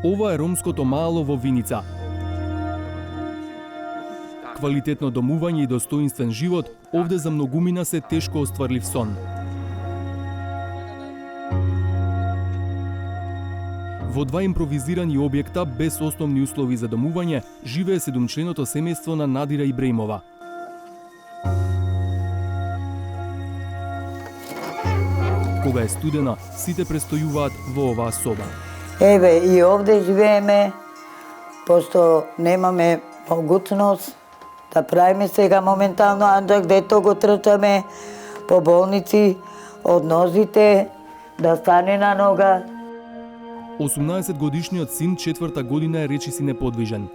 Ова е ромското маало во Виница. Квалитетно домување и достоинствен живот овде за многумина се тешко остварлив сон. Во два импровизирани објекта без основни услови за домување живее седумчленото семејство на Надира Ибраимова. Кога е студена, сите престојуваат во оваа соба. Еве, и овде живееме, пошто немаме могуćност да правиме сега моментално анџак, дето го трчаме по болници, од нозите, да стане на нога. 18-годишниот син четврта година е речиси неподвижен.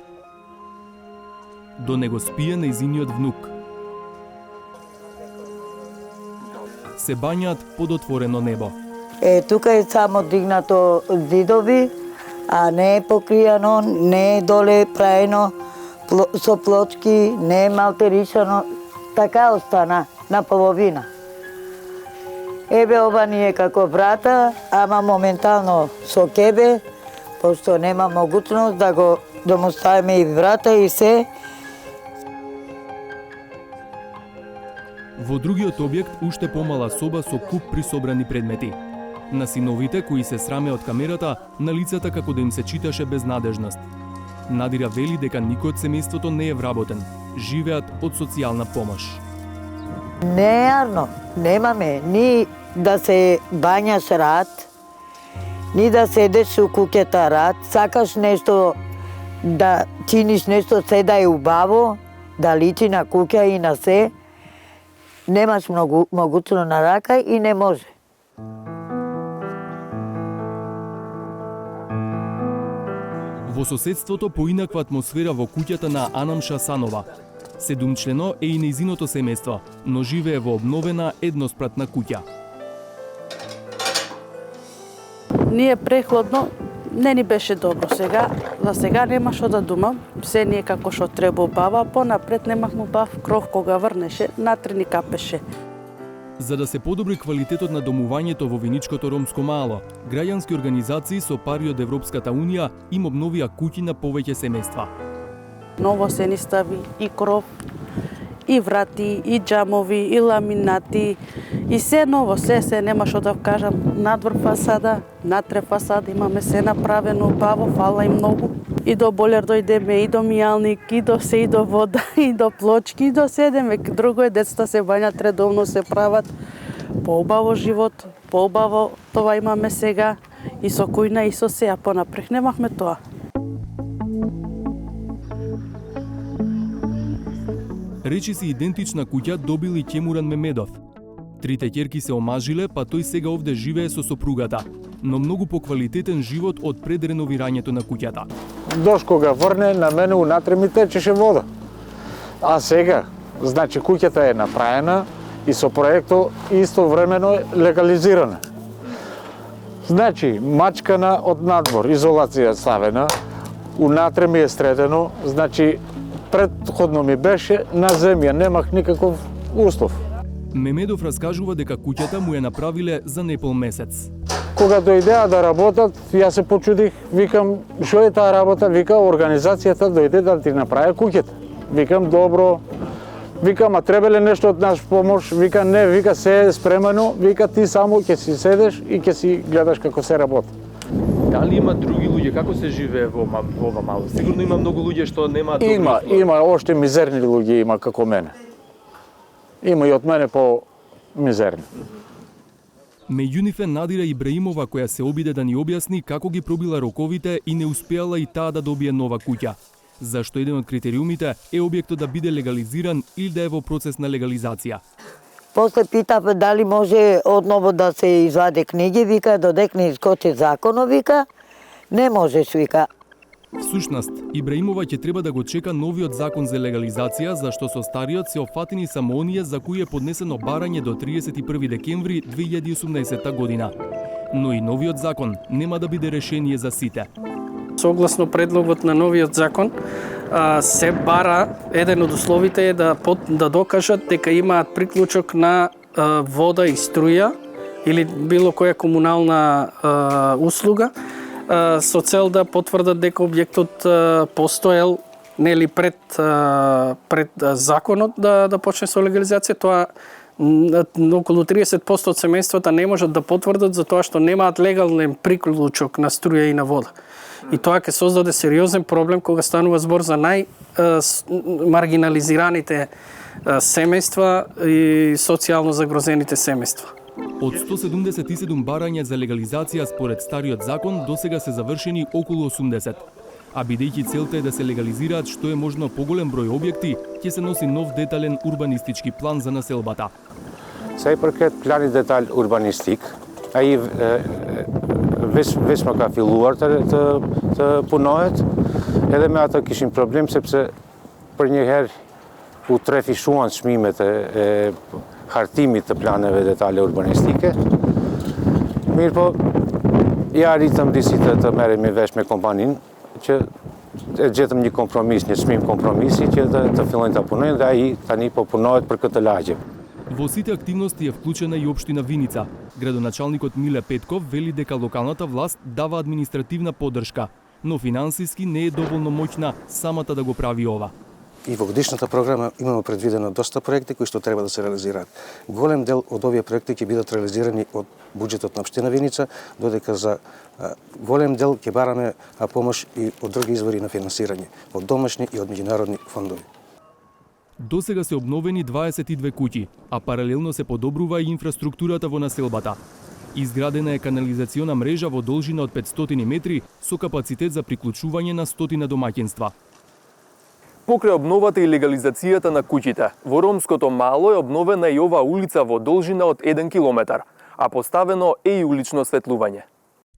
До него спие нејзиниот внук. Се бањаат под отворено небо. Тука е само дигнато зидови, а не е покријано, не е доле праено со плочки, не е малтеришано, така остана на половина. Еве ова ни е како врата, ама моментално со кебе, пошто нема могуćност да му ставиме и врата и се. Во другиот објект уште помала соба со куп присобрани предмети. На синовите кои се сраме од камерата, на лицата како да им се читаше безнадежност. Надира вели дека никој од семејството не е вработен. Живеат од социјална помош. Неарно, немаме ни да се бањаш рад, ни да седеш у куќата рад, сакаш нешто да чиниш нешто се да е убаво, да личи на куќа и на се, немаш могуćно на рака и не може. Во соседството поинаква атмосфера во куќата на Анам Шасанова. Седумчлено е и нејзиното семејство, но живее во обновена едноспратна куќа. Ние прехладно не ни беше добро сега. За сега нема што да думам. Се ние како што требувава, понапред немахме бав кров кога врнеше, натре ни капеше. За да се подобри квалитетот на домувањето во Виничкото ромско маало, граѓански организации со пари од Европската Унија им обновија куќи на повеќе семејства. Ново се ни стави и кров, и врати, и џамови, и ламинати, и се ново, се нема што да кажам. Надвор фасада, натре фасада имаме се направено убаво, фала и многу. И до болер дојдеме, и до мијалник, и до се, и до вода, и до плочки, и до седеме. Друго е, децата се бањат редовно, се прават. Поубаво живот, поубаво това имаме сега. И со кујна, и со се, а понапрех немахме тоа. Речиси идентична куќа добил и Ќемуран Мемедов. Трите ќерки се омажиле, па тој сега овде живее со сопругата, но многу поквалитетен живот од пред реновирањето на куќата. Дош кога врне, на мене унатре ми течеше вода. А сега, значи куќата е направена и со проекто истовремено е легализирана. Значи, мачкана од надвор, изолација ставена, унатре ми е средено, значи предходно ми беше на земја, немах никаков услов. Мемедов раскажува дека куќата му ја направиле за непол месец. Кога дојдеа да работат, јас се почудих, викам, што е таа работа? Вика, организацијата дојде да ти направи куќата. Викам, добро. Викам, а требале нешто од наш помош? Вика, не, вика, се е спремано, вика, ти само ќе си седеш и ќе си гледаш како се работи. Дали има други луѓе, како се живее во ова мало? Сигурно има многу луѓе што немаат добри услови. Има оште мизерни луѓе, има како мене. Има и од мене по мизерни. Меѓу нив е Надира Ибраимова, која се обиде да ни објасни како ги пробила роковите и не успеала и таа да добие нова куќа. Зашто еден од критериумите е објектот да биде легализиран или да е во процес на легализација. После питав дали може одново да се изваде книги, вика, додек не искочи законот, вика, не можеш, вика. Всушност, Ибраимова ќе треба да го чека новиот закон за легализација, зашто со стариот се опфатени само оние за кои е поднесено барање до 31 декември 2018 година. Но и новиот закон нема да биде решение за сите. Согласно предлогот на новиот закон, се бара, еден од условите е да докажат дека имаат приклучок на вода и струја или било која комунална услуга со цел да потврдат дека објектот постоел нели пред законот да почне со легализација. Тоа околу 30% од семејствата не можат да потврдат за тоа што немаат легален приклучок на струја и на вода. И тоа ќе создаде сериозен проблем кога станува збор за маргинализираните семејства и социјално загрозените семејства. Од 177 барања за легализација според стариот закон, досега се завршени околу 80. А бидејќи целта е да се легализираат што е можно поголем број објекти, ќе се носи нов детален урбанистички план за населбата. Sa i përket planit detaj urbanistik, ai veç më ka filluar të punohet, edhe me atë kishim problem sepse për një herë u trefishuan çmimet e hartimit të planeve detale urbanistike. Mirë po, ja arritëm disi të merremi vesh me kompaninë, që e gjetëm një kompromis, një çmim kompromisi që të fillojnë të punojnë dhe ai tani po punohet për këtë lagje. Во сите активности е вклучена и општина Виница. Градоначалникот Миле Петков вели дека локалната власт дава административна поддршка, но финансиски не е доволно моќна самата да го прави ова. И во годишната програма имаме предвидено доста проекти кои што треба да се реализираат. Голем дел од овие проекти ќе бидат реализирани од буџетот на општина Виница, додека за голем дел ќе бараме помош и од други извори на финансирање, од домашни и од меѓународни фондови. Досега се обновени 22 куќи, а паралелно се подобрува и инфраструктурата во населбата. Изградена е канализациона мрежа во должина од 500 метри со капацитет за приклучување на 100 домаќинства. Покрај обновата и легализацијата на куќите, во ромското мало е обновена и ова улица во должина од 1 километар, а поставено е и улично осветлување.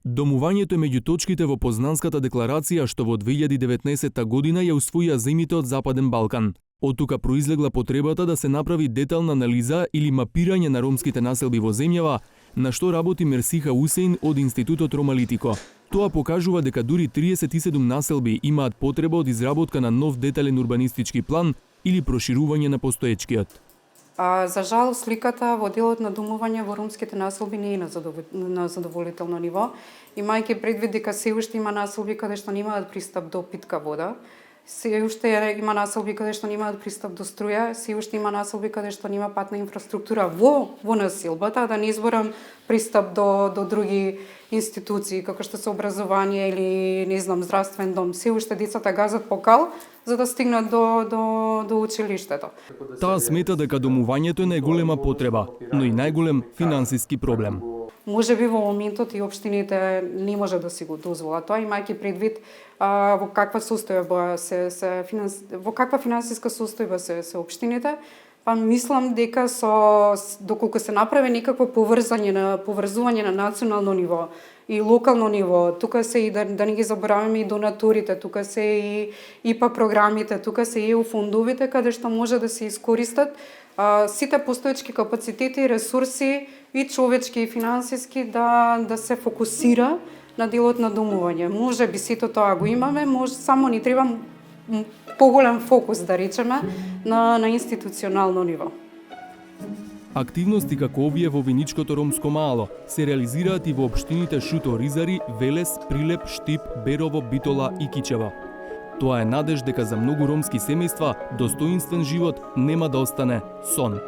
Домувањето е меѓу точките во Познанската декларација што во 2019 година ја усвоија земјите од Западен Балкан. Од тука произлегла потребата да се направи детална анализа или мапирање на ромските населби во земјава, на што работи Мерсиха Усеин од Институтот Ромалитико. Тоа покажува дека дури 37 населби имаат потреба од изработка на нов детален урбанистички план или проширување на постоечкиот. За жал, сликата во делот на домување во ромските населби не е на задоволително ниво, имајќи предвид дека се уште има населби каде што немаат пристап до питка вода, се уште има населби каде што немаат пристап до струја, се уште има населби каде што нема патна инфраструктура во населбата, да не изборам пристап до други институции, како што се образование или, не знам, здравствен дом. Се уште децата газат по кал за да стигнат до училиштето. Таа смета дека домувањето е најголема потреба, но и најголем финансиски проблем. Може би во моментот и општините не може да си го дозволат тоа, имајќи предвид во каква состојба во каква финансиска состојба се општините. Па мислам дека доколку се направи некакво поврзување на национално ниво и локално ниво, тука се и да не ги забораваме и донаторите, тука се и ИПА програмите, тука се и ЕУ фондовите каде што може да се искористат сите постоечки капацитети, ресурси и човечки и финансиски да се фокусира на делот на домување. Може би сето тоа го имаме, само ни треба поголем фокус, да речеме, на институционално ниво. Активности како овие во Виничкото ромско мало се реализираат и во општините Шуто, Ризари, Велес, Прилеп, Штип, Берово, Битола и Кичево. Тоа е надеж дека за многу ромски семејства достоинствен живот нема да остане сон.